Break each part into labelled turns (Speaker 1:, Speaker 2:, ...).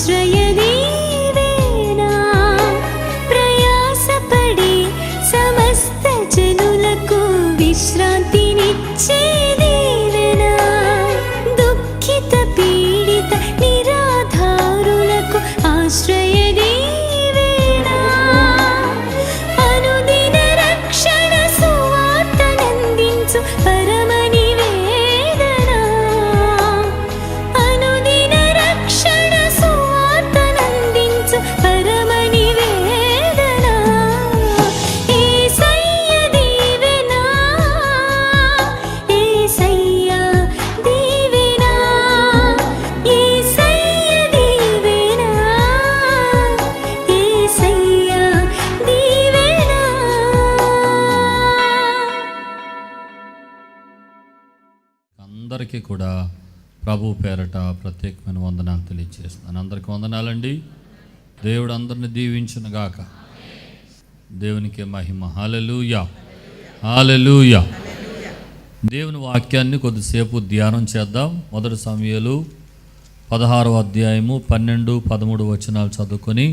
Speaker 1: ఆశ్రయదీవేనా ప్రయాసపడి సమస్త జనులకు విశ్రాంతినిచ్చే దీవెనా దుఃఖిత పీడిత నిరాధారులకు ఆశ్రయదీవేనా అనుదిన రక్షణ సువార్తనందించు పరమ నివేదనా అనుదిన రక్షణ సువార్తనందించు పరమ నివేదనా యేసయ్య దీవెనా యేసయ్య దీవెనా యేసయ్య దీవెనా యేసయ్య దీవెనా.
Speaker 2: అందరికీ కూడా ప్రభు పేరట ప్రత్యేకమైన వందనాలు తెలియజేస్తున్నాను. అందరికీ వందనాలండి. దేవుడు అందరిని దీవించును గాక. దేవునికి మహిమ. హల్లెలూయా, హల్లెలూయా. దేవుని వాక్యాన్ని కొద్దిసేపు ధ్యానం చేద్దాం. 1 సమూయేలు 16వ అధ్యాయము 12, 13 వచనాలు చదువుకొని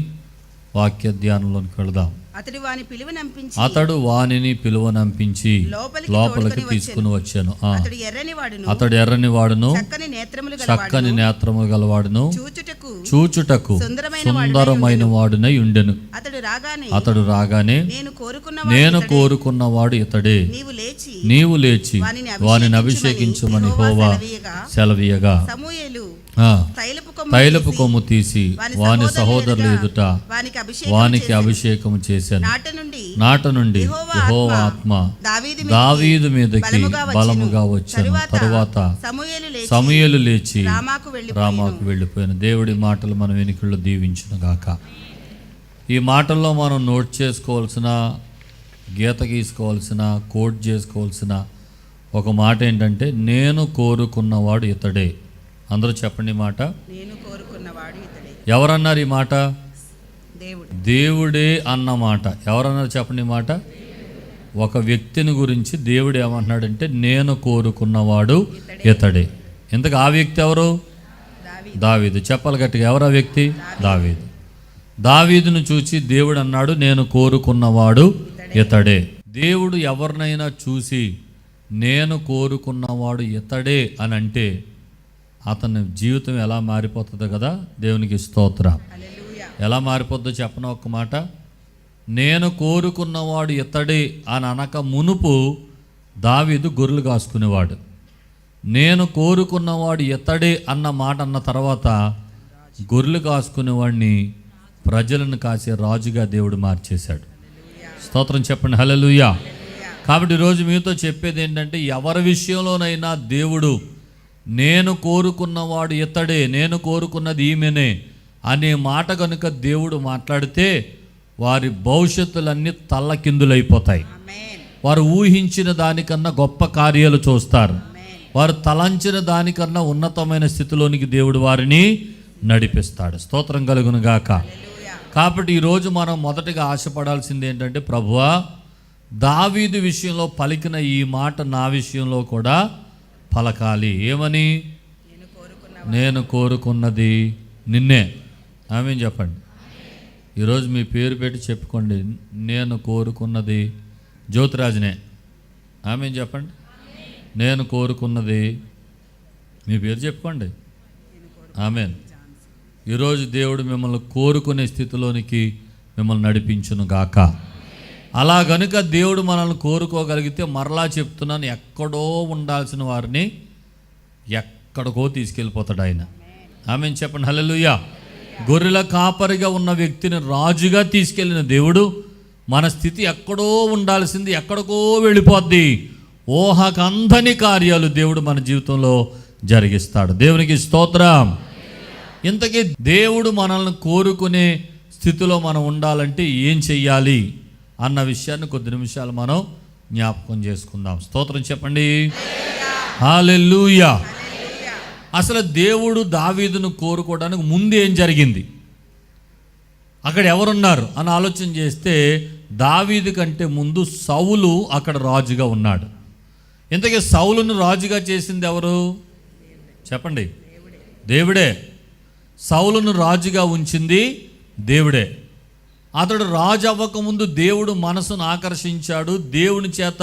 Speaker 2: వాక్య ధ్యానంలోకి వెళదాం. అతడు వానిని పిలువనంపించి లోపలికి తీసుకుని వచ్చాను. అతడు ఎర్రని వాడును చక్కని నేత్రము గలవాడును చూచుటకు సుందరమైన వాడునై ఉండెను. అతడు రాగానే నేను కోరుకున్నవాడు ఇతడే, నీవు లేచి వానిని అభిషేకించుమని యెహోవా సెలవీయగా తైలపు కొమ్ము తీసి వాని సహోదరుల ఎదుట వానికి అభిషేకము చేశాను. నాట నుండి యెహోవా ఆత్మ దావీదు మీదకి బలముగా వచ్చాను. తరువాత సమూయేలు లేచి రామాకు వెళ్ళిపోయాను. దేవుడి మాటలు మన వెనుకల్లో దీవించును గాక. ఈ మాటల్లో మనం నోట్ చేసుకోవాల్సిన, గీత గీసుకోవాల్సిన, కోట్ చేసుకోవాల్సిన ఒక మాట ఏంటంటే, నేను కోరుకున్నవాడు ఇతడే. అందరూ చెప్పండి మాట. ఎవరన్నారు ఈ మాట? దేవుడే అన్న మాట. ఎవరన్నారు చెప్పండి మాట. ఒక వ్యక్తిని గురించి దేవుడు ఏమంటున్నాడంటే, నేను కోరుకున్నవాడు ఇతడే. ఇంతకు ఆ వ్యక్తి ఎవరు? దావీదు. చెప్పాలి గట్టిగా, ఎవరు ఆ వ్యక్తి? దావీదు. దావీదును చూచి దేవుడు అన్నాడు, నేను కోరుకున్నవాడు ఇతడే. దేవుడు ఎవరినైనా చూసి నేను కోరుకున్నవాడు ఇతడే అని అంటే అతని జీవితం ఎలా మారిపోతుందో కదా. దేవునికి స్తోత్రం. ఎలా మారిపోద్దో చెప్పను ఒక్క మాట. నేను కోరుకున్నవాడు ఇతడే అని అనక మునుపు దావీదు గొర్రెలు కాసుకునేవాడు. నేను కోరుకున్నవాడు ఇతడే అన్న మాట అన్న తర్వాత గొర్రెలు కాసుకునేవాడిని ప్రజలను కాసే రాజుగా దేవుడు మార్చేశాడు. స్తోత్రం చెప్పండి. హల్లెలూయా. కాబట్టి ఈరోజు మీతో చెప్పేది ఏంటంటే, ఎవరి విషయంలోనైనా దేవుడు నేను కోరుకున్నవాడు ఇతడే, నేను కోరుకున్నది ఈమెనే అనే మాట కనుక దేవుడు మాట్లాడితే వారి భవిష్యత్తులన్నీ తల్లకిందులైపోతాయి. వారు ఊహించిన దానికన్నా గొప్ప కార్యాలు చూస్తారు. వారు తలంచిన దానికన్నా ఉన్నతమైన స్థితిలోనికి దేవుడు వారిని నడిపిస్తాడు. స్తోత్రం కలుగును గాక. కాబట్టి ఈరోజు మనం మొదటగా ఆశపడాల్సింది ఏంటంటే, ప్రభువా, దావీదు విషయంలో పలికిన ఈ మాట నా విషయంలో కూడా పలకాలి. ఏమని? నేను కోరుకున్నది నిన్నే. ఆమేన్ చెప్పండి. ఈరోజు మీ పేరు పెట్టి చెప్పుకోండి, నేను కోరుకున్నది జ్యోతిరాజునే. ఆమేన్ చెప్పండి. నేను కోరుకున్నది, మీ పేరు చెప్పుకోండి. ఆమేన్. ఈరోజు దేవుడు మిమ్మల్ని కోరుకునే స్థితిలోనికి మిమ్మల్ని నడిపించును గాక. అలా గనుక దేవుడు మనల్ని కోరుకోగలిగితే, మరలా చెప్తున్నాను, ఎక్కడో ఉండాల్సిన వారిని ఎక్కడికో తీసుకెళ్ళిపోతాడు ఆయన. ఆమేన్ చెప్పండి. హల్లెలూయా. గొర్రెల కాపరిగా ఉన్న వ్యక్తిని రాజుగా తీసుకెళ్ళిన దేవుడు మన స్థితి ఎక్కడో ఉండాల్సింది ఎక్కడికో వెళ్ళిపోద్ది. ఊహకందని కార్యాలు దేవుడు మన జీవితంలో జరిగిస్తాడు. దేవునికి స్తోత్రం. ఇంతకీ దేవుడు మనల్ని కోరుకునే స్థితిలో మనం ఉండాలంటే ఏం చెయ్యాలి అన్న విషయాన్ని కొద్ది నిమిషాలు మనం జ్ఞాపకం చేసుకుందాం. స్తోత్రం చెప్పండి. హల్లెలూయా. అసలు దేవుడు దావీదును కోరుకోవడానికి ముందు ఏం జరిగింది, అక్కడ ఎవరున్నారు అని ఆలోచన చేస్తే, దావీదు కంటే ముందు సౌలు అక్కడ రాజుగా ఉన్నాడు. ఇంతకీ సౌలును రాజుగా చేసింది ఎవరు చెప్పండి? దేవుడే. సౌలును రాజుగా ఉంచింది దేవుడే. అతడు రాజు అవ్వకముందు దేవుడు మనసును ఆకర్షించాడు. దేవుని చేత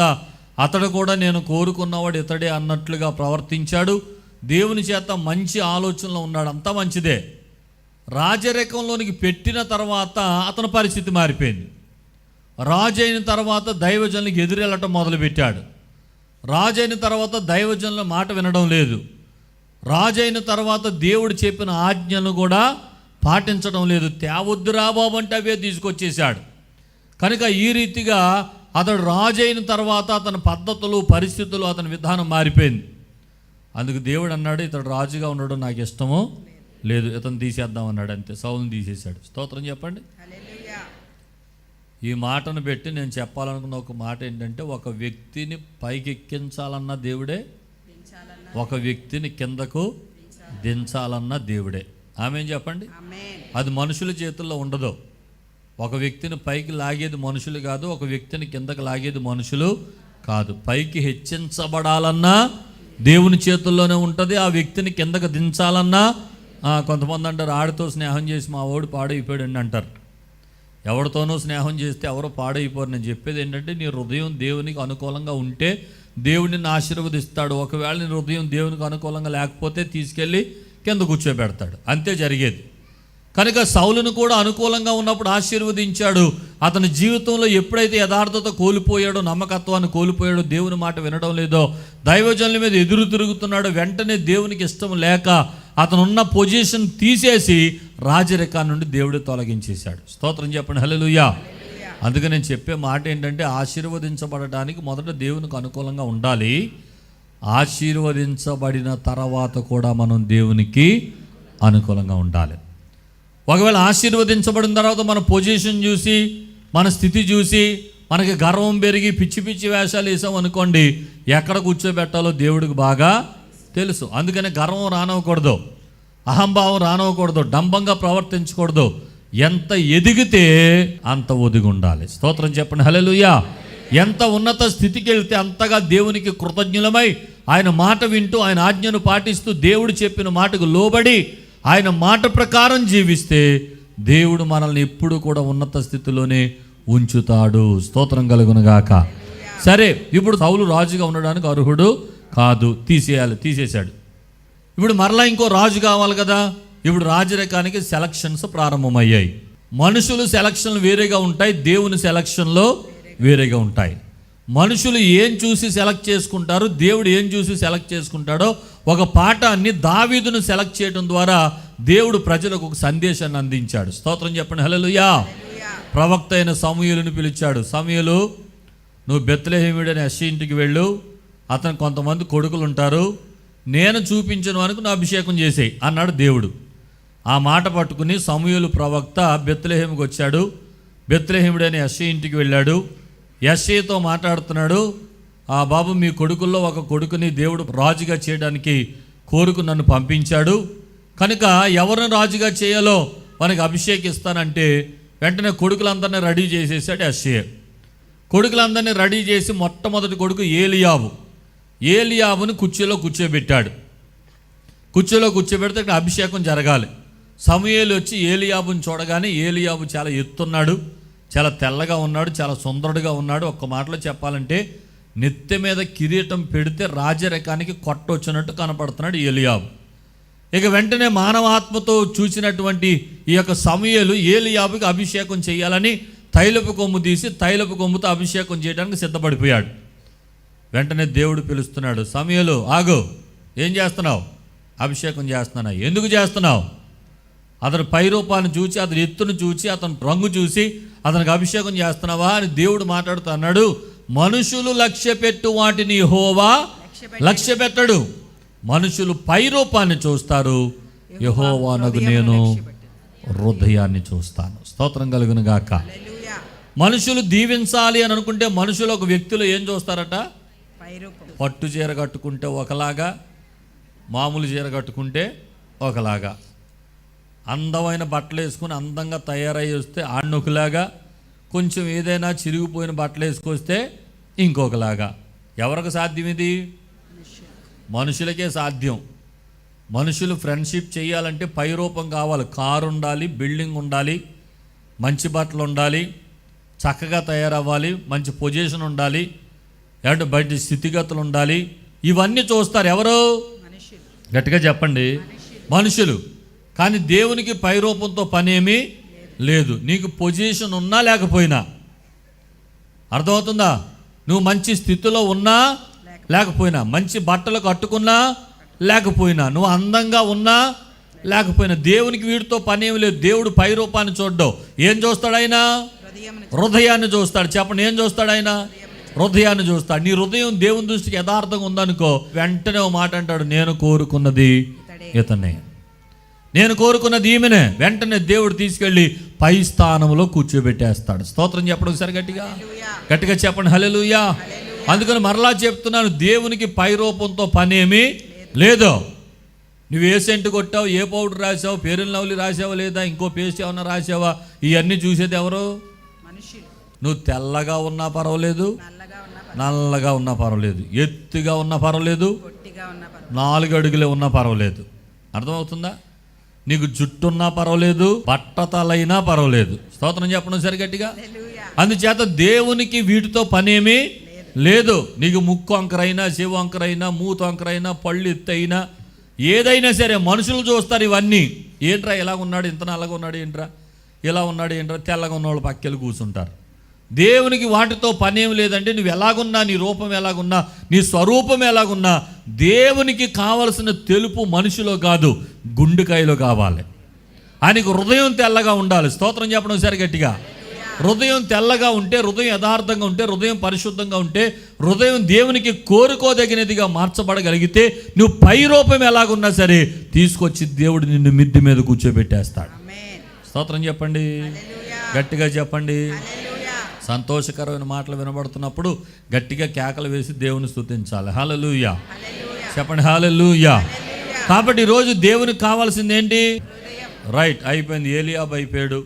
Speaker 2: అతడు కూడా నేను కోరుకున్నవాడు ఇతడే అన్నట్లుగా ప్రవర్తించాడు. దేవుని చేత మంచి ఆలోచనలో ఉన్నాడు, అంతా మంచిదే. రాజరికంలోనికి పెట్టిన తర్వాత అతని పరిస్థితి మారిపోయింది. రాజు అయిన తర్వాత దైవజనులకు ఎదురెళ్ళటం మొదలుపెట్టాడు. రాజు అయిన తర్వాత దైవజనుల మాట వినడం లేదు. రాజు అయిన తర్వాత దేవుడు చెప్పిన ఆజ్ఞను కూడా పాటించడం లేదు. తేవద్దురా బాబు అంటే అవే తీసుకొచ్చేశాడు. కనుక ఈ రీతిగా అతడు రాజు అయిన తర్వాత అతని పద్ధతులు, పరిస్థితులు, అతని విధానం మారిపోయింది. అందుకు దేవుడు అన్నాడు, ఇతడు రాజుగా ఉండడం నాకు ఇష్టమో లేదు, ఇతను తీసేద్దాం అన్నాడు. అంతే, సౌలుని తీసేశాడు. స్తోత్రం చెప్పండి. ఈ మాటను పెట్టి నేను చెప్పాలనుకున్న ఒక మాట ఏంటంటే, ఒక వ్యక్తిని పైకెక్కించాలన్న దేవుడే, ఒక వ్యక్తిని కిందకు దించాలన్న దేవుడే. ఆమేన్ చెప్పండి. అది మనుషుల చేతుల్లో ఉండదు. ఒక వ్యక్తిని పైకి లాగేది మనుషులు కాదు, ఒక వ్యక్తిని కిందకు లాగేది మనుషులు కాదు. పైకి హెచ్చించబడాలన్నా దేవుని చేతుల్లోనే ఉంటుంది. ఆ వ్యక్తిని కిందకు దించాలన్నా కొంతమంది అంటారు, ఆడితో స్నేహం చేసి మా వాడు పాడైపోయాడు అని అంటారు. ఎవరితోనూ స్నేహం చేస్తే ఎవరో పాడైపోరు. నేను చెప్పేది ఏంటంటే, నీ హృదయం దేవునికి అనుకూలంగా ఉంటే దేవుడు నిన్ను ఆశీర్వదిస్తాడు. ఒకవేళ నీ హృదయం దేవునికి అనుకూలంగా లేకపోతే తీసుకెళ్ళి కింద కూర్చోబెడతాడు. అంతే జరిగేది. కనుక సౌలును కూడా అనుకూలంగా ఉన్నప్పుడు ఆశీర్వదించాడు. అతని జీవితంలో ఎప్పుడైతే యథార్థత కోల్పోయాడో, నమ్మకత్వాన్ని కోల్పోయాడో, దేవుని మాట వినడం లేదో, దైవజనుల మీద ఎదురు తిరుగుతున్నాడో, వెంటనే దేవునికి ఇష్టం లేక అతనున్న పొజిషన్ తీసేసి రాజరికాన్ని నుండి దేవుడు తొలగించేశాడు. స్తోత్రం చెప్పండి. హల్లెలూయా. అందుకే నేను చెప్పే మాట ఏంటంటే, ఆశీర్వదించబడడానికి మొదట దేవునికి అనుకూలంగా ఉండాలి. ఆశీర్వదించబడిన తర్వాత కూడా మనం దేవునికి అనుకూలంగా ఉండాలి. ఒకవేళ ఆశీర్వదించబడిన తర్వాత మన పొజిషన్ చూసి, మన స్థితి చూసి మనకి గర్వం పెరిగి పిచ్చి పిచ్చి వేషాలు వేసాం అనుకోండి, ఎక్కడ కూర్చోబెట్టాలో దేవుడికి బాగా తెలుసు. అందుకని గర్వం రానవకూడదు, అహంభావం రానవకూడదు, డంబంగా ప్రవర్తించకూడదు. ఎంత ఎదిగితే అంత ఒదిగి ఉండాలి. స్తోత్రం చెప్పండి. హల్లెలూయా. ఎంత ఉన్నత స్థితికి వెళ్తే అంతగా దేవునికి కృతజ్ఞులమై ఆయన మాట వింటూ, ఆయన ఆజ్ఞను పాటిస్తూ, దేవుడు చెప్పిన మాటకు లోబడి ఆయన మాట ప్రకారం జీవిస్తే దేవుడు మనల్ని ఎప్పుడు కూడా ఉన్నత స్థితిలోనే ఉంచుతాడు. స్తోత్రం కలుగునుగాక. సరే, ఇప్పుడు సౌలు రాజుగా ఉండడానికి అర్హుడు కాదు, తీసేశాడు. ఇప్పుడు మరలా ఇంకో రాజు కావాలి కదా. ఇప్పుడు రాజరికానికి సెలక్షన్స్ ప్రారంభమయ్యాయి. మనుషులు సెలక్షన్లు వేరేగా ఉంటాయి, దేవుని సెలక్షన్లో వేరేగా ఉంటాయి. మనుషులు ఏం చూసి సెలెక్ట్ చేసుకుంటారు, దేవుడు ఏం చూసి సెలెక్ట్ చేసుకుంటాడో, ఒక పాఠాన్ని దావీదును సెలెక్ట్ చేయడం ద్వారా దేవుడు ప్రజలకు ఒక సందేశాన్ని అందించాడు. స్తోత్రం చెప్పండి. హల్లెలూయా. ప్రవక్త అయిన సమూయేలును పిలిచాడు. సమూయేలు, నువ్వు బెత్లెహేమీయుడైన యెష్షయి ఇంటికి వెళ్ళు, అతను కొంతమంది కొడుకులు ఉంటారు, నేను చూపించిన వానికి నువ్వు అభిషేకం చేసేయి అన్నాడు దేవుడు. ఆ మాట పట్టుకుని సమూయేలు ప్రవక్త బెత్లెహేముకి వచ్చాడు. బెత్లెహేమీయుడైన యెష్షయి ఇంటికి వెళ్ళాడు. యెష్షయితో మాట్లాడుతున్నాడు, ఆ బాబు, మీ కొడుకుల్లో ఒక కొడుకుని దేవుడు రాజుగా చేయడానికి కోరుకు నన్ను పంపించాడు. కనుక ఎవరిని రాజుగా చేయాలో మనకి అభిషేకిస్తానంటే వెంటనే కొడుకులందరినీ రెడీ చేసేసాడు యెష్షయి. కొడుకులందరినీ రెడీ చేసి మొట్టమొదటి కొడుకు ఏలియాబుని కుర్చీలో కూర్చోబెట్టాడు. కుర్చీలో కూర్చోబెడితే ఇక్కడ అభిషేకం జరగాలి. సమూయేలు వచ్చి ఏలియాబుని చూడగానే, ఏలియాబు చాలా ఎత్తున్నాడు, చాలా తెల్లగా ఉన్నాడు, చాలా సుందరుడుగా ఉన్నాడు. ఒక్క మాటలో చెప్పాలంటే నెత్తి మీద కిరీటం పెడితే రాజరికానికి కొట్టొచ్చినట్టు కనపడుతున్నాడు ఏలియాబు. ఇక వెంటనే మానవాత్మతో చూసినటువంటి ఈ యొక్క సమూయేలు ఏలియాబుకి అభిషేకం చేయాలని తైలపు కొమ్ము తీసి తైలపు కొమ్ముతో అభిషేకం చేయడానికి సిద్ధపడిపోయాడు. వెంటనే దేవుడు పిలుస్తున్నాడు, సమూయేలు ఆగు, ఏం చేస్తున్నావు? అభిషేకం చేస్తున్నా. ఎందుకు చేస్తున్నావు? అతని పై రూపాన్ని చూసి, అతని ఎత్తును చూసి, అతని రంగు చూసి అతనికి అభిషేకం చేస్తున్నావా అని దేవుడు మాట్లాడుతూ అన్నాడు, మనుషులు లక్ష్యపెట్టు వాటిని యెహోవా లక్ష్య పెట్టడు. మనుషులు పై రూపాన్ని చూస్తారు, యెహోవానగు నేను హృదయాన్ని చూస్తాను. స్తోత్రం కలుగును గాక. మనుషులు దీవించాలి అని అనుకుంటే మనుషులు ఒక వ్యక్తిలో ఏం చూస్తారట? పట్టు చీర కట్టుకుంటే ఒకలాగా, మామూలు చీర కట్టుకుంటే ఒకలాగా, అందమైన బట్టలు వేసుకుని అందంగా తయారై వస్తే ఆడనొకలాగా, కొంచెం ఏదైనా చిరిగిపోయిన బట్టలు వేసుకొస్తే ఇంకొకలాగా. ఎవరికి సాధ్యం ఇది? మనుషులకే సాధ్యం. మనుషులు ఫ్రెండ్షిప్ చేయాలంటే పై రూపం కావాలి. కారు ఉండాలి, బిల్డింగ్ ఉండాలి, మంచి బట్టలు ఉండాలి, చక్కగా తయారవ్వాలి, మంచి పొజిషన్ ఉండాలి, అంటే బయట స్థితిగతులు ఉండాలి. ఇవన్నీ చూస్తారు ఎవరు? గట్టిగా చెప్పండి, మనుషులు. కానీ దేవునికి పై రూపంతో పనేమీ లేదు. నీకు పొజిషన్ ఉన్నా లేకపోయినా, అర్థమవుతుందా? నువ్వు మంచి స్థితిలో ఉన్నా లేకపోయినా, మంచి బట్టలు కట్టుకున్నా లేకపోయినా, నువ్వు అందంగా ఉన్నా లేకపోయినా, దేవునికి వీడితో పనేమి లేదు. దేవుడు పై రూపాన్ని చూడ్డావు. ఏం చూస్తాడు ఆయన? హృదయాన్ని చూస్తాడు. చెప్పండి, ఏం చూస్తాడు ఆయన? హృదయాన్ని చూస్తాడు. నీ హృదయం దేవుని దృష్టికి యథార్థంగా ఉందనుకో, వెంటనే ఒక మాట అంటాడు, నేను కోరుకున్నది ఇతనే, నేను కోరుకున్నది ఈమెనే. వెంటనే దేవుడు తీసుకెళ్ళి పై స్థానంలో కూర్చోబెట్టేస్తాడు. స్తోత్రం చెప్పడం ఒకసారి గట్టిగా గట్టిగా చెప్పండి, హల్లెలూయా. అందుకని మరలా చెప్తున్నాను, దేవునికి పై రూపంతో పనేమీ లేదు. నువ్వు ఏ సెంట్ కొట్టావు, ఏ పౌడర్ రాసావు, పేరుని లవ్లీ రాసావా లేదా, ఇంకో పేస్ట్ ఏమన్నా రాసావా, ఇవన్నీ చూసేది ఎవరు? నువ్వు తెల్లగా ఉన్నా పర్వాలేదు, నల్లగా ఉన్నా పర్వాలేదు, ఎత్తుగా ఉన్నా పర్వాలేదు, 4 అడుగులే ఉన్నా పర్వాలేదు. అర్థమవుతుందా? నీకు జుట్టున్నా పర్వాలేదు, బట్టతలైనా పర్వాలేదు. స్తోత్రం చెప్పడం సరి గట్టిగా. అందుచేత దేవునికి వీటితో పనేమీ లేదు. నీకు ముక్కు వంకరైనా, చెవి వంకరైనా, మూతి వంకరైనా, పళ్ళు ఎత్తైనా, ఏదైనా సరే మనుషులు చూస్తారు ఇవన్నీ. ఏంట్రా ఇలా ఉన్నాడు, ఇంత నల్లగా ఉన్నాడు ఏంట్రా, ఇలా ఉన్నాడు ఏంట్రా, తెల్లగా ఉన్నవాళ్ళు పక్కెళ్ళి కూర్చుంటారు. దేవునికి వాటితో పనేం లేదంటే నువ్వు ఎలాగున్నా, నీ రూపం ఎలాగున్నా, నీ స్వరూపం ఎలాగున్నా, దేవునికి కావలసిన తెలుపు మనిషిలో కాదు, గుండెకాయలో కావాలి. ఆయనకు హృదయం తెల్లగా ఉండాలి. స్తోత్రం చెప్పడం సరి గట్టిగా. హృదయం తెల్లగా ఉంటే, హృదయం యథార్థంగా ఉంటే, హృదయం పరిశుద్ధంగా ఉంటే, హృదయం దేవునికి కోరుకోదగినదిగా మార్చబడగలిగితే, నువ్వు పై రూపం ఎలాగున్నా సరే తీసుకొచ్చి దేవుడు నిన్ను మిద్ది మీద కూర్చోబెట్టేస్తాడు. స్తోత్రం చెప్పండి, గట్టిగా చెప్పండి. సంతోషకరమైన మాటలు వినబడుతున్నప్పుడు గట్టిగా కేకలు వేసి దేవుని స్తుతించాలి. హల్లెలూయా చెప్పండి, హల్లెలూయా. కాబట్టి ఈరోజు దేవునికి కావాల్సింది ఏంటి? రైట్, అయిపోయింది. ఏలియాబు అయిపోయాడు.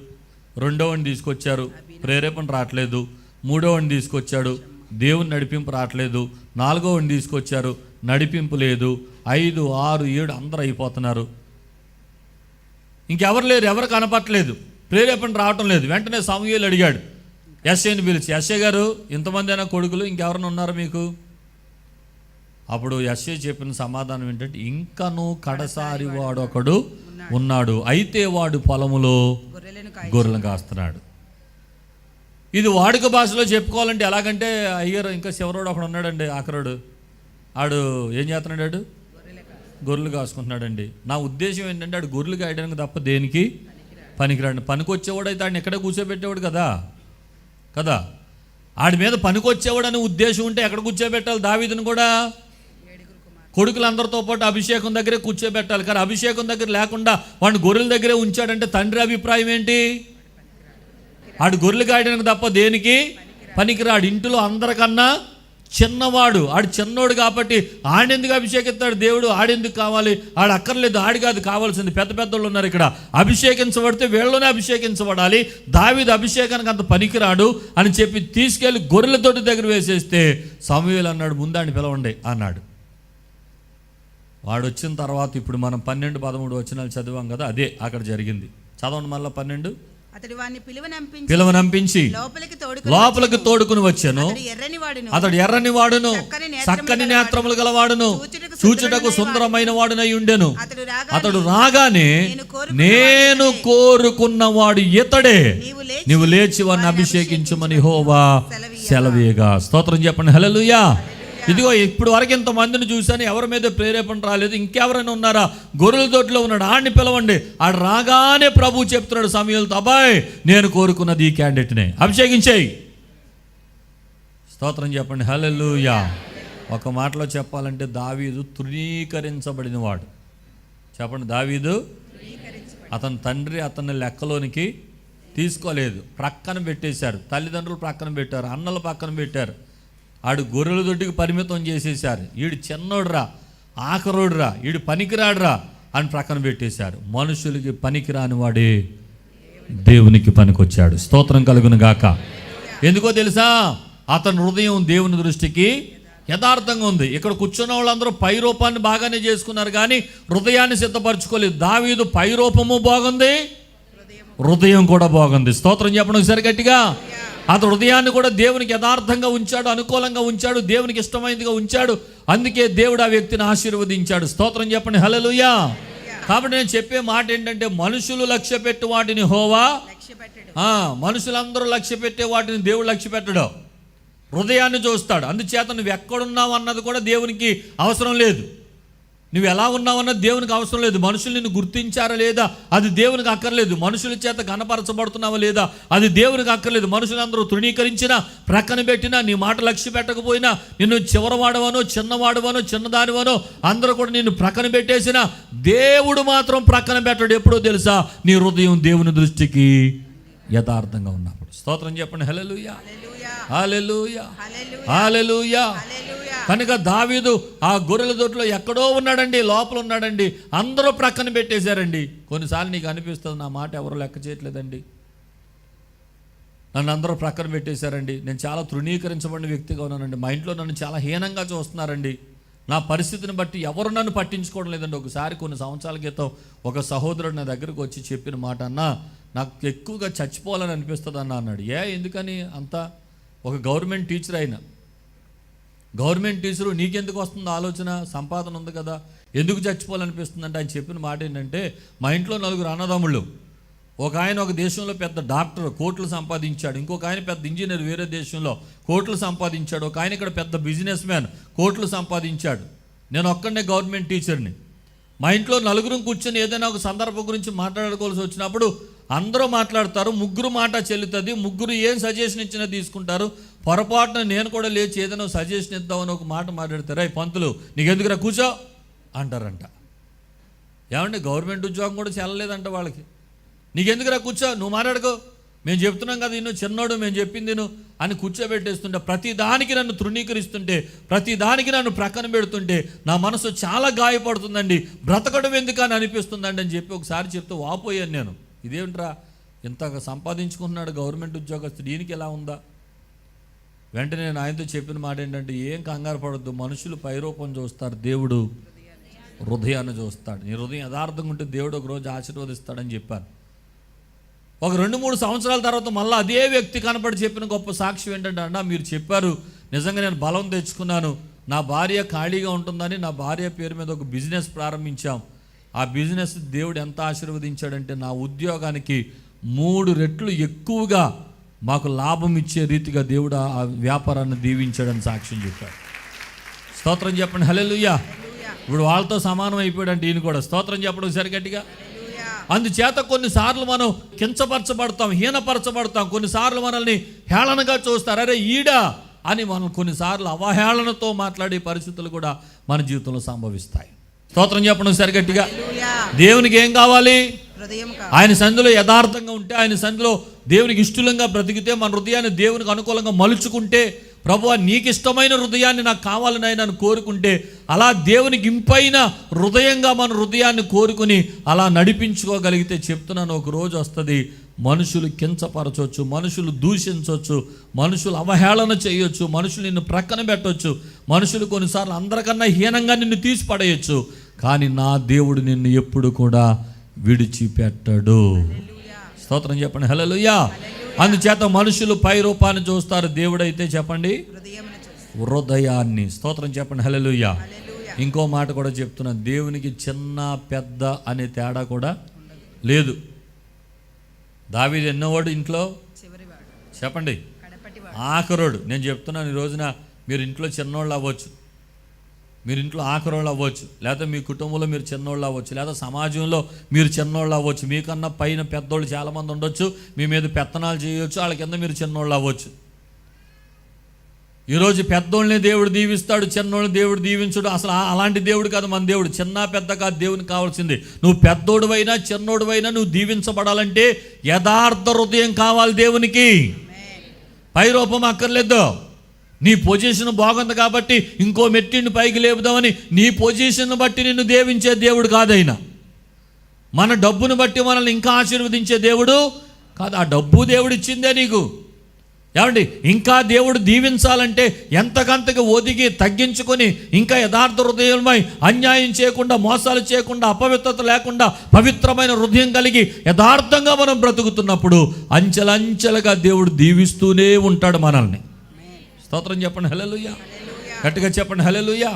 Speaker 2: 2వని తీసుకొచ్చారు, ప్రేరేపణ రావట్లేదు. 3వని తీసుకొచ్చాడు, దేవుని నడిపింపు రావట్లేదు. 4వని తీసుకొచ్చారు, నడిపింపు లేదు. 5, 6, 7 అందరూ అయిపోతున్నారు. ఇంకెవరు లేరు, ఎవరు కనపట్లేదు, ప్రేరేపణ రావటం లేదు. వెంటనే సమూయేలు అడిగాడు యెషయాని పిలిచి, యెషయా గారు, ఇంతమంది అయినా కొడుకులు ఇంకెవరైనా ఉన్నారు మీకు? అప్పుడు యెషయా చెప్పిన సమాధానం ఏంటంటే, ఇంకనూ కడసారి వాడు ఒకడు ఉన్నాడు, అయితే వాడు పొలములో గొర్రెలను కాస్తున్నాడు. ఇది వాడుక భాషలో చెప్పుకోవాలంటే ఎలాగంటే, అయ్యారు ఇంకా శివరోడు ఒకడు ఉన్నాడండి, ఆఖరుడు, ఆడు ఏం చేస్తున్నాడు? గొర్రెలు కాసుకుంటున్నాడండి. నా ఉద్దేశం ఏంటంటే, ఆడు గొర్రెలు కాయడానికి తప్ప దేనికి పనికిరాడు. పనికొచ్చేవాడు అయితే ఆడిని ఎక్కడ కూర్చోబెట్టేవాడు కదా కదా ఆడి మీద పనికొచ్చేవాడు అనే ఉద్దేశం ఉంటే ఎక్కడ కూర్చోబెట్టాలి? దావీదును కూడా కొడుకులందరితో పాటు అభిషేకం దగ్గరే కూర్చోబెట్టాలి. కానీ అభిషేకం దగ్గర లేకుండా వాడిని గొర్రెల దగ్గరే ఉంచాడంటే తండ్రి అభిప్రాయం ఏంటి? ఆడు గొర్రెలు కాయడానికి తప్ప దేనికి పనికిరాడు. ఇంటిలో అందరికన్నా చిన్నవాడు, ఆడు చిన్నోడు కాబట్టి ఆడెందుకు అభిషేకిస్తాడు దేవుడు? ఆడెందుకు కావాలి? ఆడు అక్కర్లేదు, ఆడి కాదు కావాల్సింది. పెద్ద పెద్దోళ్ళు ఉన్నారు ఇక్కడ, అభిషేకించబడితే వీళ్ళలోనే అభిషేకించబడాలి. దావీదు అభిషేకానికి అంత పనికిరాడు అని చెప్పి తీసుకెళ్ళి గొర్రెల తోటి దగ్గర వేసేస్తే సమూయేలు అన్నాడు, ముందాన్ని పిలవండి అన్నాడు. వాడు వచ్చిన తర్వాత ఇప్పుడు మనం 12, 13 వచనాలు చదివాం కదా, అదే అక్కడ జరిగింది. చదవండి మళ్ళీ 12.
Speaker 3: అతడు వాణ్ణి
Speaker 2: పిలువనంపించి లోపలికి తోడుకుని వచ్చాను. అతడు ఎర్రని వాడును, చక్కని నేత్రములు గలవాడును, చూచుటకు సుందరమైన వాడునై ఉండెను. అతడు రాగానే, నేను కోరుకున్నవాడు ఇతడే, నీవు లేచి వాడిని అభిషేకించుమని యెహోవా సెలవీయగా. స్తోత్రం చెప్పండి, హల్లెలూయా. ఇదిగో ఇప్పుడు వరకు ఇంతమందిని చూశాను, ఎవరి మీద ప్రేరేపణ రాలేదు. ఇంకెవరైనా ఉన్నారా? గొర్రెల తోటలో ఉన్నాడు, ఆడిని పిలవండి. ఆడు రాగానే ప్రభు చెప్తున్నాడు సమూయేలుతో, అబ్బాయి నేను కోరుకున్నది ఈ క్యాండిడేట్నే, అభిషేకించేయి. స్తోత్రం చెప్పండి, హల్లెలూయా. ఒక మాటలో చెప్పాలంటే దావీదు తృణీకరించబడిన వాడు. చెప్పండి, దావీదు అతని తండ్రి అతన్ని లెక్కలోనికి తీసుకోలేదు, ప్రక్కన పెట్టేశారు. తల్లిదండ్రులు ప్రక్కన పెట్టారు, అన్నలు పక్కన పెట్టారు. ఆడు గొర్రెల దొడ్డికి పరిమితం చేసేశారు. ఈడు చిన్నోడురా, ఆఖరోడురా, ఈడు పనికిరాడురా అని ప్రక్కన పెట్టేశారు. మనుషులకి పనికిరాని వాడే దేవునికి పనికొచ్చాడు. స్తోత్రం కలుగును గాక. ఎందుకో తెలుసా? అతని హృదయం దేవుని దృష్టికి యథార్థంగా ఉంది. ఇక్కడ కూర్చున్న వాళ్ళందరూ పై రూపాన్ని బాగానే చేసుకున్నారు కానీ హృదయాన్ని సిద్ధపరచుకోలేదు. దావీదు పై రూపము బాగుంది, హృదయం కూడా బాగుంది. స్తోత్రం చెప్పండి ఒకసారి గట్టిగా. అతడు హృదయాన్ని కూడా దేవునికి యథార్థంగా ఉంచాడు, అనుకూలంగా ఉంచాడు, దేవునికి ఇష్టమైనదిగా ఉంచాడు. అందుకే దేవుడు ఆ వ్యక్తిని ఆశీర్వదించాడు. స్తోత్రం చెప్పండి హల్లెలూయా. కాబట్టి నేను చెప్పే మాట ఏంటంటే, మనుషులు లక్ష్య పెట్టు వాటిని యెహోవా మనుషులందరూ లక్ష్య పెట్టే వాటిని దేవుడు లక్ష్య పెట్టడు, హృదయాన్ని చూస్తాడు. అందుచేత నువ్వు ఎక్కడున్నావు అన్నది కూడా దేవునికి అవసరం లేదు, నువ్వు ఎలా ఉన్నావు అన్నది దేవునికి అవసరం లేదు. మనుషులు నిన్ను గుర్తించారా లేదా అది దేవునికి అక్కర్లేదు. మనుషుల చేత గణపరచబడుతున్నావా లేదా అది దేవునికి అక్కర్లేదు. మనుషులందరూ తృణీకరించినా, ప్రక్కన పెట్టినా, నీ మాట లక్ష్య పెట్టకపోయినా, నిన్ను చివరవాడవనో చిన్నవాడవనో చిన్నదానివనో అందరూ కూడా నిన్ను ప్రక్కన పెట్టేసినా, దేవుడు మాత్రం ప్రక్కన పెట్టడు. ఎప్పుడో తెలుసా? నీ హృదయం దేవుని దృష్టికి యథార్థంగా ఉన్నప్పుడు. స్తోత్రం చెప్పండి హల్లెలూయా, హల్లెలూయా, హల్లెలూయా. కనుక దావీదు ఆ గొర్రెల దొడ్లో ఎక్కడో ఉన్నాడండి, లోపల ఉన్నాడండి, అందరూ ప్రక్కన పెట్టేశారండి. కొన్నిసార్లు నీకు అనిపిస్తుంది, నా మాట ఎవరు లెక్క చేయట్లేదండి, నన్ను అందరూ ప్రక్కన పెట్టేశారండి, నేను చాలా తృణీకరించబడిన వ్యక్తిగా ఉన్నానండి, మా ఇంట్లో నన్ను చాలా హీనంగా చూస్తున్నారండి, నా పరిస్థితిని బట్టి ఎవరు నన్ను పట్టించుకోవడం లేదండి. ఒకసారి కొన్ని సంవత్సరాల క్రితం ఒక సహోదరుడు నా దగ్గరకు వచ్చి చెప్పిన మాట, అన్నా నాకు ఎక్కువగా చచ్చిపోవాలని అనిపిస్తుంది అన్నాడు. ఎందుకని అంతా? ఒక గవర్నమెంట్ టీచర్ అయినా, గవర్నమెంట్ టీచరు, నీకెందుకు వస్తుంది ఆలోచన? సంపాదన ఉంది కదా, ఎందుకు చచ్చిపోవాలనిపిస్తుంది అంటే ఆయన చెప్పిన మాట ఏంటంటే, మా ఇంట్లో 4 అన్నదమ్ముళ్ళు, ఒక ఆయన ఒక దేశంలో పెద్ద డాక్టర్, కోట్లు సంపాదించాడు, ఇంకొక ఆయన పెద్ద ఇంజనీర్ వేరే దేశంలో కోట్లు సంపాదించాడు, ఒక ఆయన ఇక్కడ పెద్ద బిజినెస్ మ్యాన్ కోట్లు సంపాదించాడు, నేను ఒక్కడనే గవర్నమెంట్ టీచర్ని. మా ఇంట్లో 4 కూర్చొని ఏదైనా ఒక సందర్భం గురించి మాట్లాడుకోవాల్సి వచ్చినప్పుడు అందరూ మాట్లాడతారు, 3 మాట చెల్లుతుంది, 3 ఏం సజెషన్ ఇచ్చినా తీసుకుంటారు. పొరపాటున నేను కూడా లేచి ఏదైనా సజెషన్ ఇద్దామని ఒక మాట మాట్లాడతారు, అయ్యి పంతులు నీకెందుకురా కూర్చో అంటారంట. ఏమంటే గవర్నమెంట్ ఉద్యోగం కూడా చెల్లలేదంట వాళ్ళకి. నీకెందుకురా కూర్చో, నువ్వు మాట్లాడుకో, మేము చెప్తున్నాం కదా, ఇನ್ನು చిన్నోడు, మేము చెప్పింది నేను అని కూర్చోబెట్టేస్తుంటే, ప్రతి దానికి నన్ను తృణీకరిస్తుంటే, ప్రతి దానికి నన్ను ప్రక్కన పెడుతుంటే నా మనసు చాలా గాయపడుతుందండి, బ్రతకడం ఎందుకని అనిపిస్తుందండి అని చెప్పి ఒకసారి చెప్తూ వాపోయాను నేను. ఇదేంట్రా ఇంతగా సంపాదించుకుంటున్నాడు గవర్నమెంట్ ఉద్యోగస్తుడు, దీనికి ఎలా ఉందా? వెంటనే నేను ఆయనతో చెప్పిన మాట ఏంటంటే, ఏం కంగారు పడద్దు, మనుషులు పైరూపం చూస్తారు, దేవుడు హృదయాన్ని చూస్తాడు. నీ హృదయం యథార్థంగా ఉంటే దేవుడు ఒక రోజు ఆశీర్వదిస్తాడని చెప్పాను. ఒక 2-3 సంవత్సరాల తర్వాత మళ్ళీ అదే వ్యక్తి కనపడి చెప్పిన గొప్ప సాక్ష్యం ఏంటంటే, అన్నా మీరు చెప్పారు నిజంగా, నేను బలం తెచ్చుకున్నాను, నా భార్య ఖాళీగా ఉంటుందని నా భార్య పేరు మీద ఒక బిజినెస్ ప్రారంభించాం, ఆ బిజినెస్ దేవుడు ఎంత ఆశీర్వదించాడంటే నా ఉద్యోగానికి 3 రెట్లు ఎక్కువగా మాకు లాభం ఇచ్చే రీతిగా దేవుడు ఆ వ్యాపారాన్ని దీవించాడని సాక్ష్యం చెప్పాడు. స్తోత్రం చెప్పండి హల్లెలూయా. ఇప్పుడు వాళ్ళతో సమానం అయిపోయాడంటే ఈయన కూడా. స్తోత్రం చెప్పడం సరి గట్టిగా. అందుచేత కొన్నిసార్లు మనం కించపరచబడతాం, హీనపరచబడతాం, కొన్నిసార్లు మనల్ని హేళనగా చూస్తారు, అరే ఈడా అని మనం కొన్నిసార్లు అవహేళనతో మాట్లాడే పరిస్థితులు కూడా మన జీవితంలో సంభవిస్తాయి. స్తోత్రం చెప్పడం సరిగట్టిగా. దేవునికి ఏం కావాలి? ఆయన సన్నిధిలో యథార్థంగా ఉంటే, ఆయన సన్నిధిలో దేవునికి ఇష్టంగా బ్రతికితే, మన హృదయాన్ని దేవునికి అనుకూలంగా మలుచుకుంటే, ప్రభువా నీకు ఇష్టమైన హృదయాన్ని నాకు కావాలని ఆయన కోరుకుంటే, అలా దేవునికి ఇంపైన హృదయంగా మన హృదయాన్ని కోరుకుని అలా నడిపించుకోగలిగితే, చెప్తున్నాను ఒక రోజు వస్తుంది, మనుషులు కించపరచవచ్చు, మనుషులు దూషించవచ్చు, మనుషులు అవహేళన చేయొచ్చు, మనుషులు నిన్ను ప్రక్కన పెట్టవచ్చు, మనుషులు కొన్నిసార్లు అందరికన్నా హీనంగా నిన్ను తీసి పడేయచ్చు, కానీ నా దేవుడు నిన్ను ఎప్పుడు కూడా విడిచిపెట్టడు. స్తోత్రం చెప్పండి హల్లెలూయా. అందుచేత మనుషులు పై రూపాన్ని చూస్తారు, దేవుడైతే చెప్పండి హృదయాన్ని. స్తోత్రం చెప్పండి హల్లెలూయా. ఇంకో మాట కూడా చెప్తున్నాను, దేవునికి చిన్న పెద్ద అనే తేడా కూడా లేదు. దావీదు ఎన్నోవాడు ఇంట్లో? చెప్పండి, ఆఖరోడు. నేను చెప్తున్నాను, ఈ రోజున మీరు ఇంట్లో చిన్నోళ్ళు అవ్వచ్చు, మీరు ఇంట్లో ఆఖరోళ్ళు అవ్వచ్చు, లేదా మీ కుటుంబంలో మీరు చిన్నోళ్ళు అవ్వచ్చు, లేదా సమాజంలో మీరు చిన్నోళ్ళు అవ్వచ్చు, మీకన్నా పైన పెద్దోళ్ళు చాలామంది ఉండొచ్చు, మీ మీద పెత్తనాలు చేయవచ్చు, వాళ్ళ కింద మీరు చిన్నోళ్ళు అవ్వచ్చు. ఈరోజు పెద్దోళ్ళని దేవుడు దీవిస్తాడు, చిన్నోళ్ళని దేవుడు దీవించడు. అసలు అలాంటి దేవుడు కాదు మన దేవుడు. చిన్న పెద్ద కాదు దేవునికి కావాల్సింది. నువ్వు పెద్దోడువైనా చిన్నోడువైనా నువ్వు దీవించబడాలంటే యథార్థ హృదయం కావాలి దేవునికి. పైరూపం అక్కర్లేదు. నీ పొజిషన్ బాగుంది కాబట్టి ఇంకో మెట్టిని పైకి లేపుదామని నీ పొజిషన్ బట్టి నిన్ను దీవించే దేవుడు కాదైనా. మన డబ్బును బట్టి మనల్ని ఇంకా ఆశీర్వదించే దేవుడు కాదు. ఆ డబ్బు దేవుడు ఇచ్చిందే నీకు. ఏమండి, ఇంకా దేవుడు దీవించాలంటే ఎంతకంతగా ఒదిగి తగ్గించుకొని ఇంకా యథార్థ హృదయమై అన్యాయం చేయకుండా, మోసాలు చేయకుండా, అపవిత్రత లేకుండా పవిత్రమైన హృదయం కలిగి యథార్థంగా మనం బ్రతుకుతున్నప్పుడు అంచెలంచెలుగా దేవుడు దీవిస్తూనే ఉంటాడు మనల్ని. స్తోత్రం చెప్పండి హల్లెలూయా. గట్టిగా చెప్పండి హల్లెలూయా.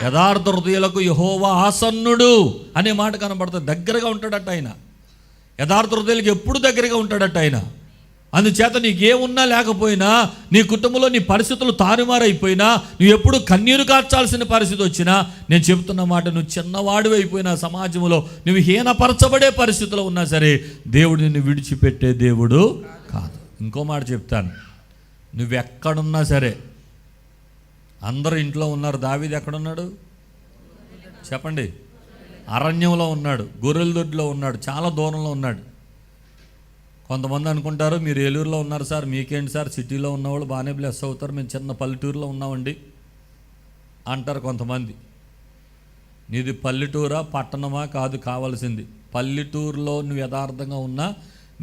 Speaker 2: యథార్థ హృదయాలకు యెహోవా ఆసన్నుడు అనే మాట కనబడుతుంది. దగ్గరగా ఉంటాడట ఆయన. యథార్థ హృదయాలకు ఎప్పుడు దగ్గరగా ఉంటాడట ఆయన. అందుచేత నీకేమున్నా లేకపోయినా, నీ కుటుంబంలో నీ పరిస్థితులు తారుమారైపోయినా, నువ్వు ఎప్పుడు కన్నీరు కార్చాల్సిన పరిస్థితి వచ్చినా, నేను చెబుతున్న మాట, నువ్వు చిన్నవాడు అయిపోయినా, సమాజంలో నువ్వు హీనపరచబడే పరిస్థితిలో ఉన్నా సరే, దేవుడు నిన్ను విడిచిపెట్టే దేవుడు కాదు. ఇంకో మాట చెప్తాను, నువ్వెక్కడున్నా సరే, అందరూ ఇంట్లో ఉన్నారు. దావీదు ఎక్కడున్నాడు చెప్పండి? అరణ్యంలో ఉన్నాడు, గొర్రెల దొడ్లో ఉన్నాడు, చాలా దూరంలో ఉన్నాడు. కొంతమంది అనుకుంటారు, మీరు ఏలూరులో ఉన్నారు సార్, మీకేంటి సార్, సిటీలో ఉన్నవాళ్ళు బాగానే బ్లెస్ అవుతారు, మేము చిన్న పల్లెటూరులో ఉన్నామండి అంటారు కొంతమంది. నీది పల్లెటూరా పట్టణమా కాదు కావాల్సింది. పల్లెటూరులో నువ్వు యథార్థంగా ఉన్నా,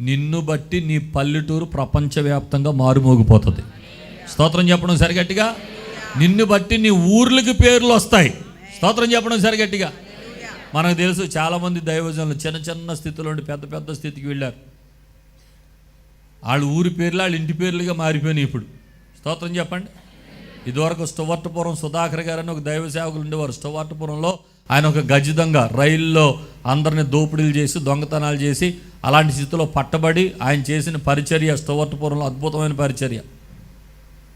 Speaker 2: నిన్ను బట్టి నీ పల్లెటూరు ప్రపంచవ్యాప్తంగా మారుమోగిపోతుంది. స్తోత్రం చెప్పడం సరిగట్టిగా. నిన్ను బట్టి నీ ఊర్లకి పేర్లు వస్తాయి. స్తోత్రం చెప్పడం సరిగట్టిగా. మనకు తెలుసు, చాలామంది దైవజనులు చిన్న చిన్న స్థితిలో ఉండి పెద్ద పెద్ద స్థితికి వెళ్ళారు. వాళ్ళ ఊరి పేర్లు వాళ్ళ ఇంటి పేర్లుగా మారిపోయినాయి ఇప్పుడు. స్తోత్రం చెప్పండి. ఇదివరకు స్టువర్ట్పురం సుధాకర్ గారు అని ఒక దైవ సేవకులు ఉండేవారు. స్టువర్ట్పురంలో ఆయన ఒక గజిదంగ రైల్లో అందరిని దోపిడీలు చేసి, దొంగతనాలు చేసి, అలాంటి స్థితిలో పట్టబడి ఆయన చేసిన పరిచర్య స్టువర్ట్పురంలో అద్భుతమైన పరిచర్య.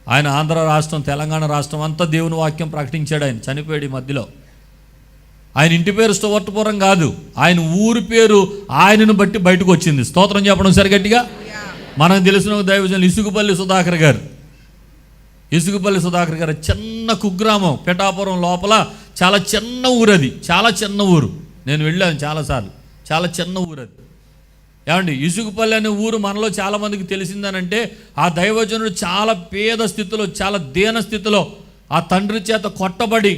Speaker 2: ఆయన ఆంధ్ర రాష్ట్రం, తెలంగాణ రాష్ట్రం అంతా దేవుని వాక్యం ప్రకటించాడు. ఆయన చనిపోయాడు ఈ మధ్యలో. ఆయన ఇంటి పేరు స్టువర్ట్పురం కాదు, ఆయన ఊరి పేరు ఆయనను బట్టి బయటకు వచ్చింది. స్తోత్రం చెప్పడం సరిగట్టిగా. మనకు తెలిసిన ఒక దైవజనులు ఇసుగుపల్లి సుధాకర్ గారు. ఇసుగుపల్లి సుధాకర్ గారు చిన్న కుగ్రామం, పిఠాపురం లోపల చాలా చిన్న ఊరు. అది చాలా చిన్న ఊరు. నేను వెళ్ళాను చాలాసార్లు. చాలా చిన్న ఊరు అది. ఏమండి, ఇసుగుపల్లి అనే ఊరు మనలో చాలామందికి తెలిసిందనంటే, ఆ దైవజనుడు చాలా పేద స్థితిలో, చాలా దీన స్థితిలో, ఆ తండ్రి చేత కొట్టబడి,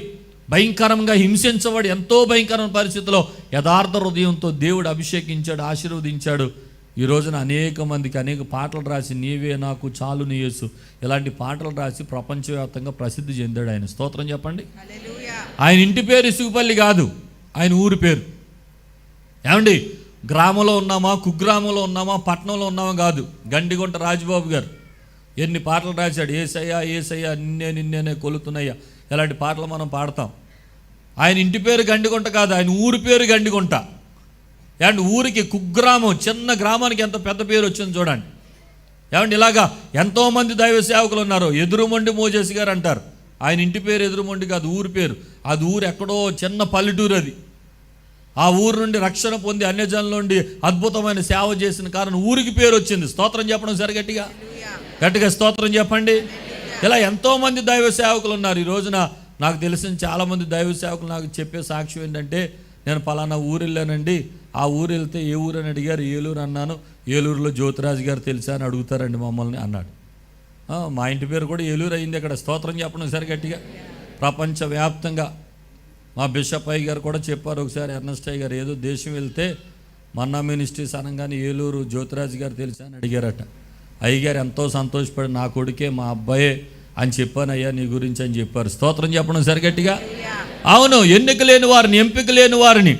Speaker 2: భయంకరంగా హింసించబడి, ఎంతో భయంకరమైన పరిస్థితిలో యథార్థ హృదయంతో దేవుడు అభిషేకించాడు, ఆశీర్వదించాడు. ఈ రోజున అనేక మందికి అనేక పాటలు రాసి, నీవే నాకు చాలు నీ యేసు, ఇలాంటి పాటలు రాసి ప్రపంచవ్యాప్తంగా ప్రసిద్ధి చెందాడు ఆయన. స్తోత్రం చెప్పండి. ఆయన ఇంటి పేరు ఇసుగుపల్లి కాదు, ఆయన ఊరి పేరు. ఏమండి, గ్రామంలో ఉన్నామా, కుగ్రామంలో ఉన్నామా, పట్టణంలో ఉన్నామా కాదు. గండిగుంట రాజబాబు గారు ఎన్ని పాటలు రాశాడు. ఏసయ్యా ఏసయ్యా నిన్నే నిన్నేనే కొలుతున్నాయ్యా, ఇలాంటి పాటలు మనం పాడతాం. ఆయన ఇంటి పేరు గండిగుంట కాదు, ఆయన ఊరి పేరు గండిగుంట. ఏమండి, ఊరికి కుగ్రామం, చిన్న గ్రామానికి ఎంత పెద్ద పేరు వచ్చింది చూడండి. ఏమండి, ఇలాగా ఎంతోమంది దైవ సేవకులు ఉన్నారు. ఎదురుమొండి మోజేసి గారు అంటారు. ఆయన ఇంటి పేరు ఎదురుమొండి కాదు, ఊరి పేరు. అది ఊరు ఎక్కడో చిన్న పల్లెటూరు అది. ఆ ఊరు నుండి రక్షణ పొంది అన్యజనుల నుండి అద్భుతమైన సేవ చేసిన కారణం ఊరికి పేరు వచ్చింది. స్తోత్రం చెప్పడం సరిగట్టిగా. గట్టిగా స్తోత్రం చెప్పండి. ఇలా ఎంతోమంది దైవ సేవకులు ఉన్నారు. ఈ రోజున నాకు తెలిసిన చాలామంది దైవ సేవకులు నాకు చెప్పే సాక్ష్యం ఏంటంటే, నేను పలానా ఊరు వెళ్ళానండి, ఆ ఊరు వెళ్తే ఏ ఊరు అని అడిగారు, ఏలూరు అన్నాను. ఏలూరులో జ్యోతిరాజు గారు తెలుసా అని అడుగుతారండి మమ్మల్ని అన్నాడు. మా ఇంటి పేరు కూడా ఏలూరు అయింది అక్కడ. స్తోత్రం చెప్పడం సరిగట్టిగా. ప్రపంచవ్యాప్తంగా మా బిషప్ అయ్య గారు కూడా చెప్పారు ఒకసారి, ఎర్నెస్ట్ అయ్య గారు ఏదో దేశం వెళ్తే మన్నా మినిస్ట్రీస్ అనగానే ఏలూరు జ్యోతిరాజు గారు తెలుసా అని అడిగారట. అయ్యగారు ఎంతో సంతోషపడి, నా కొడుకే మా అబ్బాయే అని చెప్పాను అయ్యా నీ గురించి అని చెప్పారు. స్తోత్రం చెప్పడం సరిగట్టిగా. అవును, ఎన్నిక లేని వారిని, ఎంపిక లేని వారిని,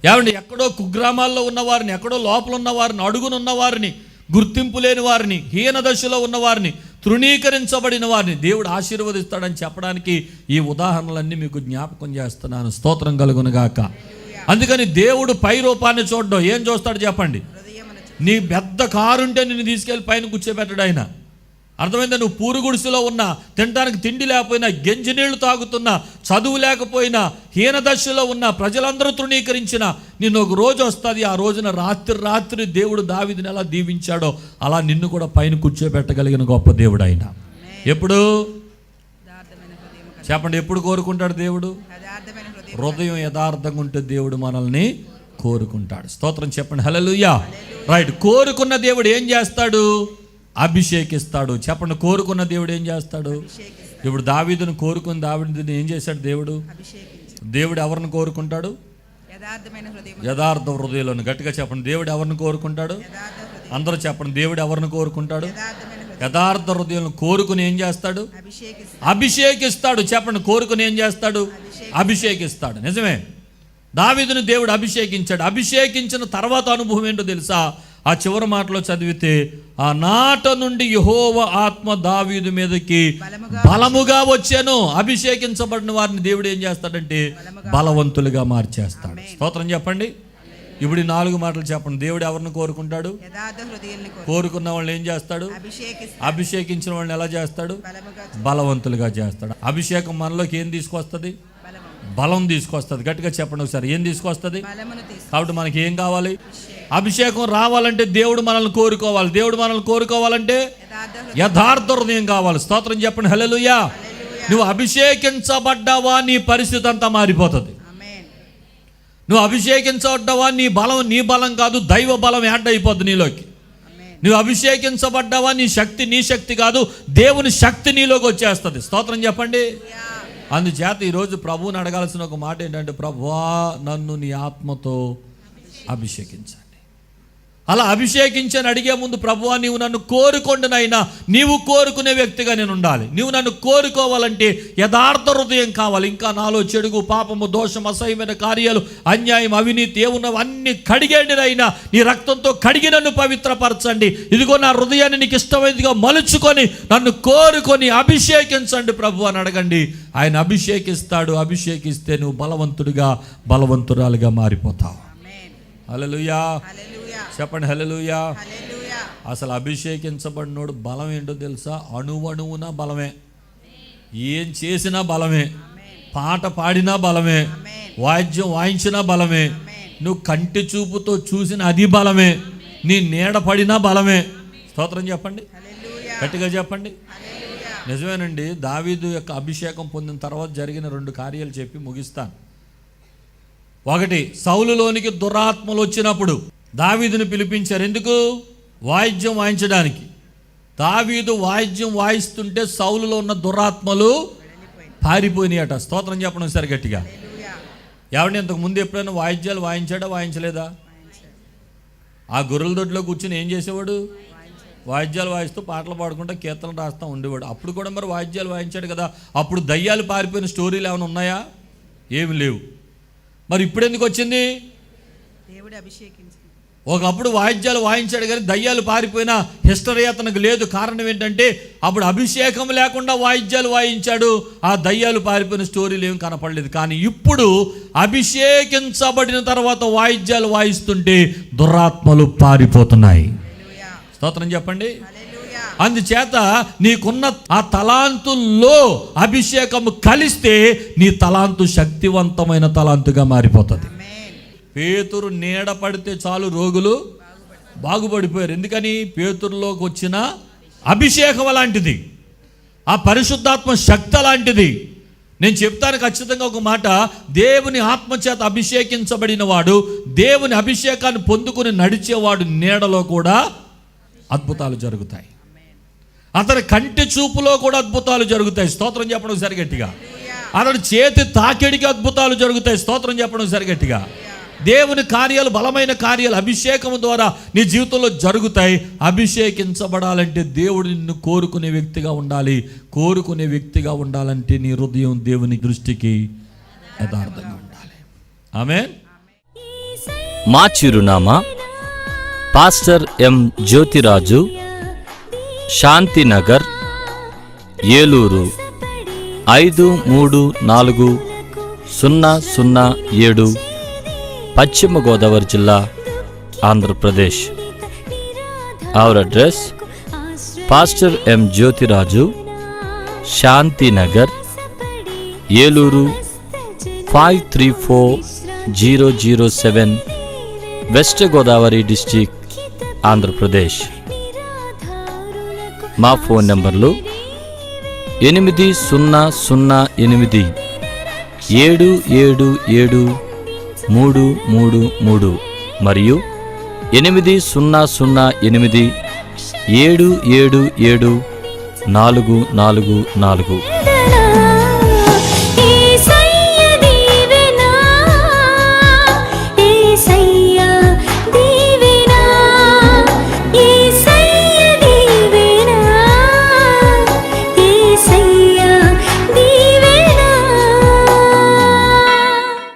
Speaker 2: ఏమండి, ఎక్కడో కుగ్రామాల్లో ఉన్నవారిని, ఎక్కడో లోపల ఉన్నవారిని, అడుగునున్న వారిని, గుర్తింపు లేని వారిని, హీన దశలో ఉన్నవారిని, తృణీకరించబడిన వారిని దేవుడు ఆశీర్వదిస్తాడని చెప్పడానికి ఈ ఉదాహరణలన్నీ మీకు జ్ఞాపకం చేస్తున్నాను. స్తోత్రం కలుగునుగాక. అందుకని దేవుడు పై రూపాన్ని చూడడం, ఏం చూస్తాడు చెప్పండి? నీ పెద్ద కారు ఉంటే నిన్ను తీసుకెళ్ళి పైన కూర్చోబెట్టాడు ఆయన. అర్థమైందా? నువ్వు పూరు గుడిసెలో ఉన్నా, తినడానికి తిండి లేకపోయినా, గెంజి నీళ్లు తాగుతున్నా, చదువు లేకపోయినా, హీన దశలో ఉన్నా, ప్రజలందరూ తృణీకరించిన, నిన్ను ఒక రోజు వస్తుంది. ఆ రోజున రాత్రి దేవుడు దావీదుని ఎలా దీవించాడో అలా నిన్ను కూడా పైన కూర్చోబెట్టగలిగిన గొప్ప దేవుడు ఆయన. ఎప్పుడు చెప్పండి, ఎప్పుడు కోరుకుంటాడు దేవుడు? హృదయం యథార్థంగా ఉంటే దేవుడు మనల్ని కోరుకుంటాడు. స్తోత్రం చెప్పండి హల్లెలూయా. రైట్. కోరుకున్న దేవుడు ఏం చేస్తాడు? అభిషేకిస్తాడు. చెప్పండి, కోరుకున్న దేవుడు ఏం చేస్తాడు? ఇప్పుడు దావీదును కోరుకుని దావీదుని ఏం చేశాడు దేవుడు? దేవుడు ఎవరిని కోరుకుంటాడు? యథార్థ హృదయంలోను. గట్టిగా చెప్పండి, దేవుడు ఎవరిని కోరుకుంటాడు? అందరూ చెప్పండి, దేవుడు ఎవరిని కోరుకుంటాడు? యథార్థ హృదయం కోరుకుని ఏం చేస్తాడు? అభిషేకిస్తాడు. చెప్పండి, కోరుకుని ఏం చేస్తాడు? అభిషేకిస్తాడు. నిజమే, దావీదుని దేవుడు అభిషేకించాడు. అభిషేకించిన తర్వాత అనుభవం ఏంటో తెలుసా? ఆ చివరి మాటలో చదివితే, ఆ నాట నుండి యెహోవా ఆత్మ దావీదు మీదకి బలముగా వచ్చాను. అభిషేకించబడిన వారిని దేవుడు ఏం చేస్తాడంటే బలవంతులుగా మార్చేస్తాడు. స్తోత్రం చెప్పండి. ఇప్పుడు ఈ 4 మాటలు చెప్పండి. దేవుడు ఎవరిని కోరుకుంటాడు? కోరుకున్న వాళ్ళని ఏం చేస్తాడు? అభిషేకించిన వాళ్ళని ఎలా చేస్తాడు? బలవంతులుగా చేస్తాడు. అభిషేకం మనలోకి ఏం తీసుకొస్తుంది? బలం తీసుకొస్తుంది. గట్టిగా చెప్పండి ఒకసారి, ఏం తీసుకొస్తుంది? కాబట్టి మనకి ఏం కావాలి? అభిషేకం రావాలంటే దేవుడు మనల్ని కోరుకోవాలి. దేవుడు మనల్ని కోరుకోవాలంటే యథార్థ హృదయం కావాలి. స్తోత్రం చెప్పండి. హల్లెలూయా. నువ్వు అభిషేకించబడ్డావా, నీ పరిస్థితి అంతా మారిపోతుంది. నువ్వు అభిషేకించబడ్డావా, నీ బలం కాదు, దైవ బలం యాడ్ అయిపోద్ది నీలోకి. నువ్వు అభిషేకించబడ్డావా, నీ శక్తి కాదు, దేవుని శక్తి నీలోకి వచ్చేస్తుంది. స్తోత్రం చెప్పండి. అందుచేత ఈరోజు ప్రభువుని అడగాల్సిన ఒక మాట ఏంటంటే, ప్రభువా నన్ను నీ ఆత్మతో అభిషేకించండి. అలా అభిషేకించని అడిగే ముందు, ప్రభువా నీవు నన్ను కోరుకొండునైనా, నీవు కోరుకునే వ్యక్తిగా నేను ఉండాలి. నీవు నన్ను కోరుకోవాలంటే యథార్థ హృదయం కావాలి. ఇంకా నాలో చెడుగు, పాపము, దోషం, అసహ్యమైన కార్యాలు, అన్యాయం, అవినీతి ఏమున్నవి అన్ని కడిగేండినైనా నీ రక్తంతో కడిగి నన్ను పవిత్రపరచండి. ఇదిగో నా హృదయాన్ని నీకు ఇష్టమైనదిగా మలుచుకొని నన్ను కోరుకొని అభిషేకించండి ప్రభు అని అడగండి. ఆయన అభిషేకిస్తాడు. అభిషేకిస్తే నువ్వు బలవంతుడిగా, బలవంతురాలుగా మారిపోతావు. హల్లెలూయా. చెప్పండి హల్లెలూయా. అసలు అభిషేకించబడినోడు బలం ఏంటో తెలుసా? అణువణువున బలమే. ఏం చేసినా బలమే. పాట పాడినా బలమే. వాయిద్యం వాయించినా బలమే. నువ్వు కంటి చూపుతో చూసిన అది బలమే. నీ నీడ పడినా బలమే. స్తోత్రం చెప్పండి, గట్టిగా చెప్పండి. నిజమేనండి. దావీదు యొక్క అభిషేకం పొందిన తర్వాత జరిగిన 2 కార్యాలు చెప్పి ముగిస్తాను. ఒకటి, సౌలులోనికి దురాత్మలు వచ్చినప్పుడు దావీదుని పిలిపించారు. ఎందుకు? వాయిద్యం వాయించడానికి. దావీదు వాయిద్యం వాయిస్తుంటే సౌలులో ఉన్న దురాత్మలు పారిపోయినాయట. స్తోత్రం చెప్పడం సరి గట్టిగా. ఎవరిని ఇంతకు ముందు ఎప్పుడైనా వాయిద్యాలు వాయించాడా, వాయించలేదా? ఆ గొర్రెల దొడ్లో కూర్చుని ఏం చేసేవాడు? వాయిద్యాలు వాయిస్తూ పాటలు పాడుకుంటూ కీర్తనలు రాస్తూ ఉండేవాడు. అప్పుడు కూడా మరి వాయిద్యాలు వాయించాడు కదా. అప్పుడు దయ్యాలు పారిపోయిన స్టోరీలు ఏమైనా ఉన్నాయా? ఏమి లేవు. మరి ఇప్పుడు ఎందుకు వచ్చింది?
Speaker 3: దేవుడు అభిషేకించాడు.
Speaker 2: ఒకప్పుడు వాయిద్యాలు వాయించాడు కానీ దయ్యాలు పారిపోయిన హిస్టరీ అతనికి లేదు. కారణం ఏంటంటే అప్పుడు అభిషేకం లేకుండా వాయిద్యాలు వాయించాడు. ఆ దయ్యాలు పారిపోయిన స్టోరీలు ఏమి కనపడలేదు. కానీ ఇప్పుడు అభిషేకించబడిన తర్వాత వాయిద్యాలు వాయిస్తుంటే దురాత్మలు పారిపోతున్నాయి. స్తోత్రం చెప్పండి. అందుచేత నీకున్న ఆ తలాంతుల్లో అభిషేకము కలిస్తే నీ తలాంతు శక్తివంతమైన తలాంతుగా మారిపోతుంది. పేతురు నీడ పడితే చాలు రోగులు బాగుపడిపోయారు. ఎందుకని? పేతురులోకి వచ్చిన అభిషేకం అలాంటిది, ఆ పరిశుద్ధాత్మ శక్తి అలాంటిది. నేను చెప్తాను ఖచ్చితంగా ఒక మాట. దేవుని ఆత్మచేత అభిషేకించబడిన వాడు, దేవుని అభిషేకాన్ని పొందుకుని నడిచేవాడు నీడలో కూడా అద్భుతాలు జరుగుతాయి. అతని కంటి చూపులో కూడా అద్భుతాలు జరుగుతాయి. స్తోత్రం చెప్పడం సరిగట్టిగా. అతని చేతి తాకిడికి అద్భుతాలు జరుగుతాయి. స్తోత్రం చెప్పడం సరిగట్టిగా. దేవుని కార్యాలు, బలమైన కార్యాలు అభిషేకం ద్వారా నీ జీవితంలో జరుగుతాయి. అభిషేకించబడాలంటే దేవుడు నిన్ను కోరుకునే వ్యక్తిగా ఉండాలి. కోరుకునే వ్యక్తిగా ఉండాలంటే నీ హృదయం దేవుని దృష్టికి యథార్థంగా ఉండాలి. ఆమేన్.
Speaker 4: మా చిరునామా పాస్టర్ ఎం జ్యోతిరాజు, శాంతినగర్, ఏలూరు 534007, పశ్చిమ గోదావరి జిల్లా, Andhra Pradesh. Our address: pastor M Jyothiraju, Shantinagar, Eluru 534007, west Godavari district, Andhra Pradesh. మా ఫోన్ నంబర్లు 8007773733 మరియు 800877774444.